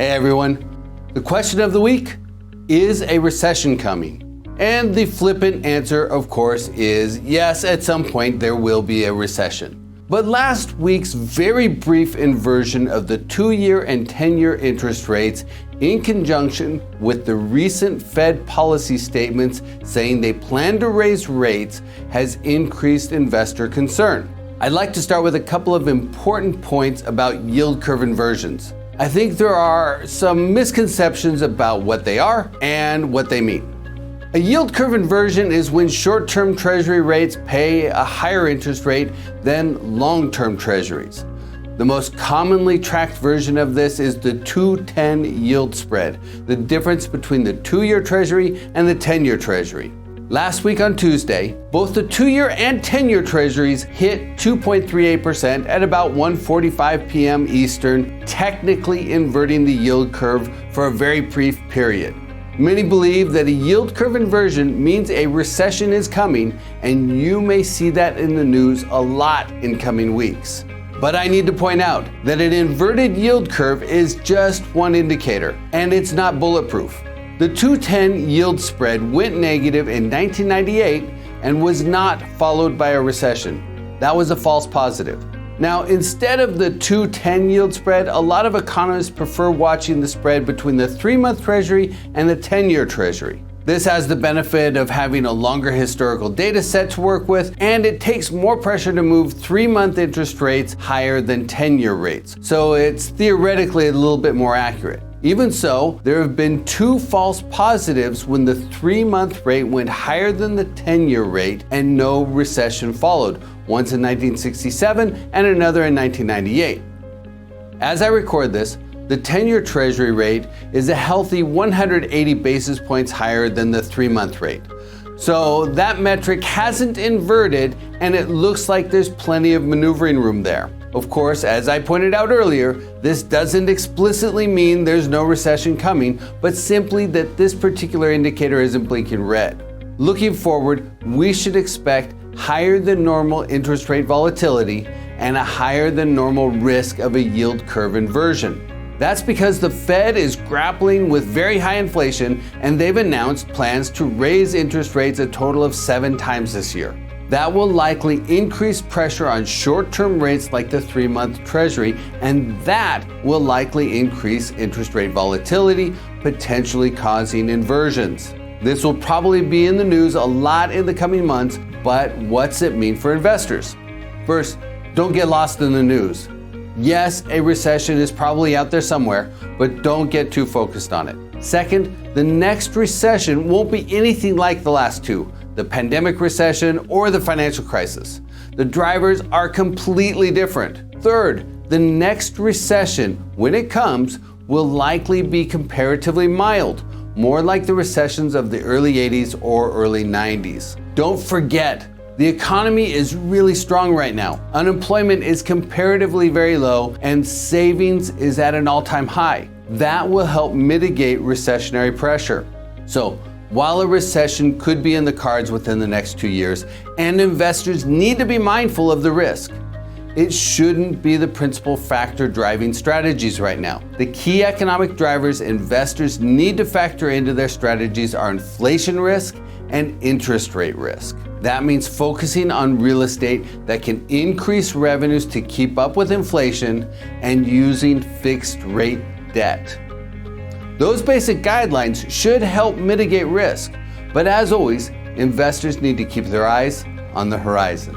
Hey everyone, the question of the week, is a recession coming? And the flippant answer, of course, is yes, at some point there will be a recession. But last week's very brief inversion of the 2-year and 10-year interest rates in conjunction with the recent Fed policy statements saying they plan to raise rates has increased investor concern. I'd like to start with a couple of important points about yield curve inversions. I think there are some misconceptions about what they are and what they mean. A yield curve inversion is when short-term treasury rates pay a higher interest rate than long-term treasuries. The most commonly tracked version of this is the 2-10 yield spread, the difference between the 2-year treasury and the 10-year treasury. Last week on Tuesday, both the 2-year and 10-year treasuries hit 2.38% at about 1:45 p.m. Eastern, technically inverting the yield curve for a very brief period. Many believe that a yield curve inversion means a recession is coming, and you may see that in the news a lot in coming weeks. But I need to point out that an inverted yield curve is just one indicator, and it's not bulletproof. The 2-10 yield spread went negative in 1998 and was not followed by a recession. That was a false positive. Now, instead of the 2-10 yield spread, a lot of economists prefer watching the spread between the 3-month treasury and the 10-year treasury. This has the benefit of having a longer historical data set to work with, and it takes more pressure to move 3-month interest rates higher than 10-year rates. So it's theoretically a little bit more accurate. Even so, there have been 2 false positives when the 3-month rate went higher than the 10-year rate and no recession followed, once in 1967 and another in 1998. As I record this, the 10-year treasury rate is a healthy 180 basis points higher than the 3-month rate. So that metric hasn't inverted, and it looks like there's plenty of maneuvering room there. Of course, as I pointed out earlier, this doesn't explicitly mean there's no recession coming, but simply that this particular indicator isn't blinking red. Looking forward, we should expect higher than normal interest rate volatility and a higher than normal risk of a yield curve inversion. That's because the Fed is grappling with very high inflation, and they've announced plans to raise interest rates a total of 7 times this year. That will likely increase pressure on short-term rates like the 3-month treasury, and that will likely increase interest rate volatility, potentially causing inversions. This will probably be in the news a lot in the coming months, but what's it mean for investors? First, don't get lost in the news. Yes, a recession is probably out there somewhere, but don't get too focused on it. Second, the next recession won't be anything like the last 2. The pandemic recession or the financial crisis. The drivers are completely different. Third, the next recession, when it comes, will likely be comparatively mild, more like the recessions of the early 80s or early 90s. Don't forget, the economy is really strong right now. Unemployment is comparatively very low, and savings is at an all-time high. That will help mitigate recessionary pressure. So, while a recession could be in the cards within the next 2 years, and investors need to be mindful of the risk, it shouldn't be the principal factor driving strategies right now. The key economic drivers investors need to factor into their strategies are inflation risk and interest rate risk. That means focusing on real estate that can increase revenues to keep up with inflation and using fixed rate debt. Those basic guidelines should help mitigate risk, but as always, investors need to keep their eyes on the horizon.